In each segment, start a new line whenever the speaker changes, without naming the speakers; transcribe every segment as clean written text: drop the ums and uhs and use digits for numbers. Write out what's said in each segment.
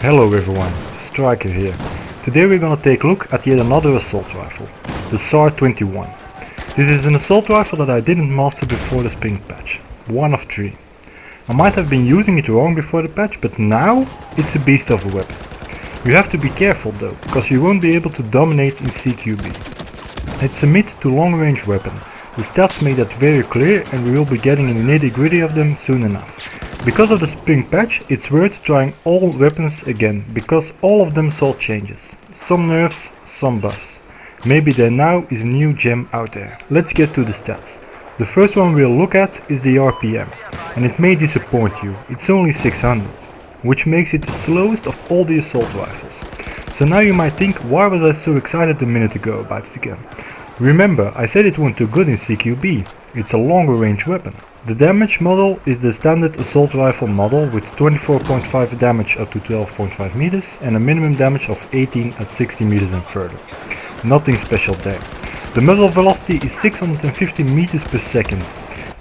Hello everyone, Striker here. Today we're gonna take a look at yet another assault rifle, the Sar-21. This is an assault rifle that I didn't master before the spring patch, one of 3. I might have been using it wrong before the patch, but now it's a beast of a weapon. You have to be careful though, because you won't be able to dominate in CQB. It's a mid to long range weapon. The stats make that very clear and we will be getting in the nitty gritty of them soon enough. Because of the spring patch, it's worth trying all weapons again, because all of them saw changes. Some nerfs, some buffs. Maybe there now is a new gem out there. Let's get to the stats. The first one we'll look at is the RPM, and it may disappoint you, it's only 600, which makes it the slowest of all the assault rifles. So now you might think, why was I so excited a minute ago about it again? Remember, I said it won't do good in CQB, it's a longer range weapon. The damage model is the standard assault rifle model with 24.5 damage up to 12.5 meters and a minimum damage of 18 at 60 meters and further. Nothing special there. The muzzle velocity is 650 meters per second.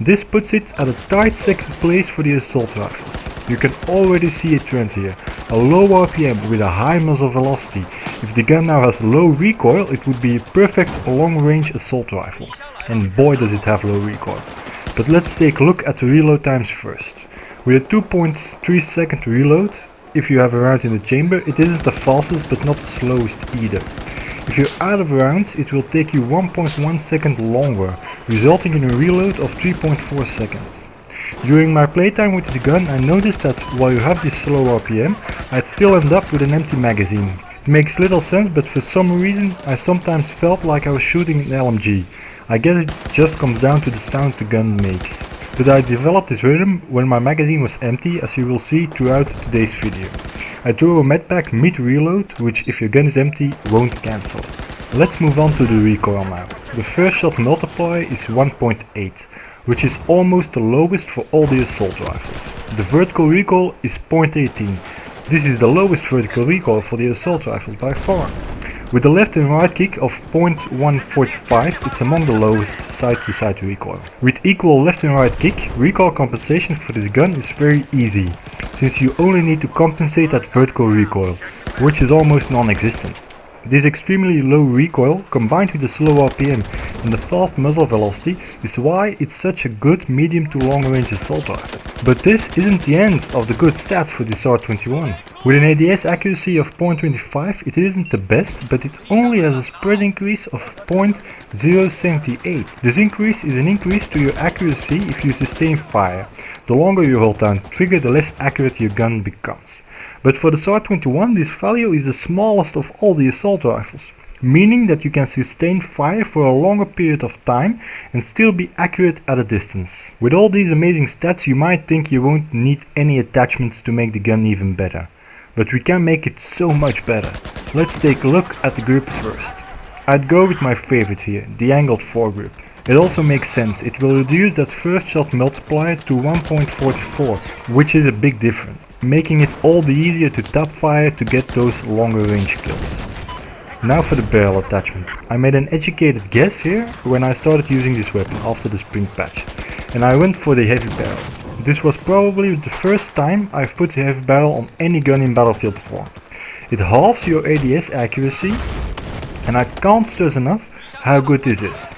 This puts it at a tight second place for the assault rifles. You can already see a trend here. A low RPM with a high muzzle velocity. If the gun now has low recoil, it would be a perfect long range assault rifle. And boy does it have low recoil. But let's take a look at the reload times first. With a 2.3 second reload, if you have a round in the chamber, it isn't the fastest but not the slowest either. If you're out of rounds, it will take you 1.1 second longer, resulting in a reload of 3.4 seconds. During my playtime with this gun, I noticed that while you have this slow RPM, I'd still end up with an empty magazine. It makes little sense, but for some reason I sometimes felt like I was shooting an LMG. I guess it just comes down to the sound the gun makes. But I developed this rhythm when my magazine was empty, as you will see throughout today's video. I throw a medpack mid-reload, which if your gun is empty won't cancel it. Let's move on to the recoil now. The first shot multiplier is 1.8, which is almost the lowest for all the assault rifles. The vertical recoil is 0.18. This is the lowest vertical recoil for the assault rifle by far. With the left and right kick of 0.145, it's among the lowest side-to-side recoil. With equal left and right kick, recoil compensation for this gun is very easy, since you only need to compensate that vertical recoil, which is almost non-existent. This extremely low recoil, combined with the slow RPM and the fast muzzle velocity, is why it's such a good medium to long range assault rifle. But this isn't the end of the good stats for the Sar-21. With an ADS accuracy of 0.25, it isn't the best, but it only has a spread increase of 0.078. This increase is an increase to your accuracy if you sustain fire. The longer you hold down the trigger, the less accurate your gun becomes. But for the Sar-21, this value is the smallest of all the assault rifles, meaning that you can sustain fire for a longer period of time and still be accurate at a distance. With all these amazing stats, you might think you won't need any attachments to make the gun even better. But we can make it so much better. Let's take a look at the grip first. I'd go with my favorite here, the angled foregrip. It also makes sense, it will reduce that first shot multiplier to 1.44, which is a big difference, making it all the easier to tap fire to get those longer range kills. Now for the barrel attachment. I made an educated guess here when I started using this weapon after the spring patch, and I went for the heavy barrel. This was probably the first time I've put the heavy barrel on any gun in Battlefield 4. It halves your ADS accuracy, and I can't stress enough how good this is.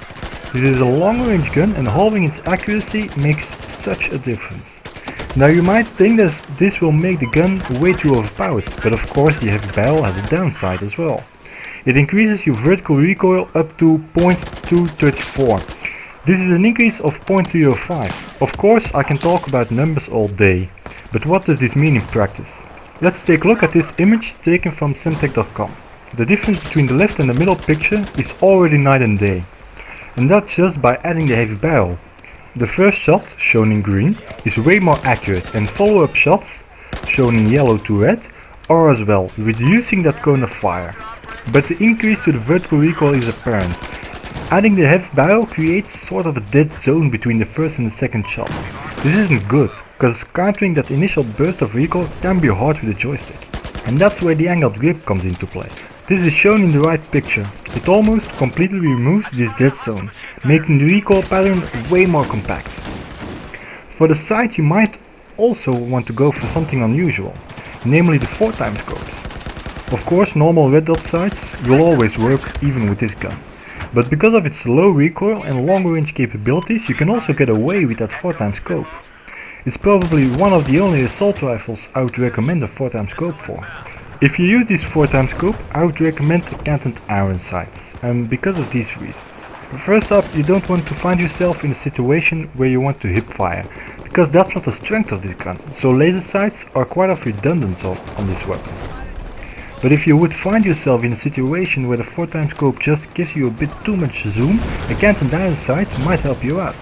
This is a long range gun and halving its accuracy makes such a difference. Now you might think that this will make the gun way too overpowered, but of course the heavy barrel has a downside as well. It increases your vertical recoil up to 0.234. This is an increase of 0.05. Of course I can talk about numbers all day, but what does this mean in practice? Let's take a look at this image taken from Semtech.com. The difference between the left and the middle picture is already night and day. And that's just by adding the heavy barrel. The first shot, shown in green, is way more accurate, and follow-up shots, shown in yellow to red, are as well, reducing that cone of fire. But the increase to the vertical recoil is apparent. Adding the heavy barrel creates sort of a dead zone between the first and the second shot. This isn't good, because countering that initial burst of recoil can be hard with a joystick. And that's where the angled grip comes into play. This is shown in the right picture. It almost completely removes this dead zone, making the recoil pattern way more compact. For the sight, you might also want to go for something unusual. namely the 4x scopes. Of course, normal red dot sights will always work even with this gun. But because of its low recoil and long range capabilities, you can also get away with that 4x scope. It's probably one of the only assault rifles I would recommend a 4x scope for. If you use this 4x scope, I would recommend the canted iron sights, and because of these reasons. First up, you don't want to find yourself in a situation where you want to hip fire, because that's not the strength of this gun, so laser sights are quite often redundant on this weapon. But if you would find yourself in a situation where the 4x scope just gives you a bit too much zoom, a canted iron sight might help you out.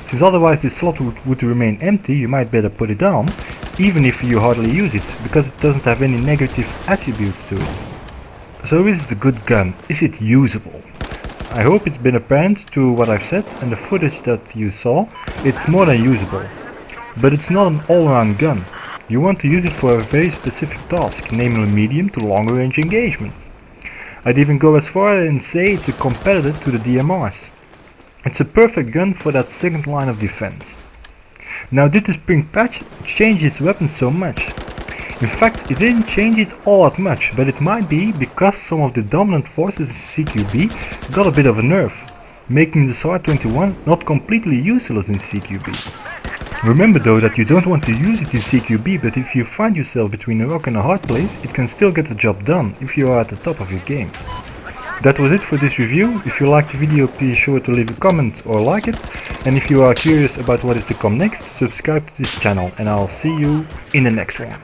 Since otherwise this slot would remain empty, you might better put it on, even if you hardly use it, because it doesn't have any negative attributes to it. So is it a good gun? Is it usable? I hope it's been apparent to what I've said and the footage that you saw, it's more than usable. But it's not an all-around gun. You want to use it for a very specific task, namely medium to longer range engagements. I'd even go as far and say it's a competitor to the DMRs. It's a perfect gun for that second line of defense. Now, did the spring patch change this weapon so much? In fact, it didn't change it all that much, but it might be because some of the dominant forces in CQB got a bit of a nerf, making the Sar-21 not completely useless in CQB. Remember though that you don't want to use it in CQB, but if you find yourself between a rock and a hard place, it can still get the job done if you are at the top of your game. That was it for this review. If you liked the video, please be sure to leave a comment or like it. And if you are curious about what is to come next, subscribe to this channel and I'll see you in the next one.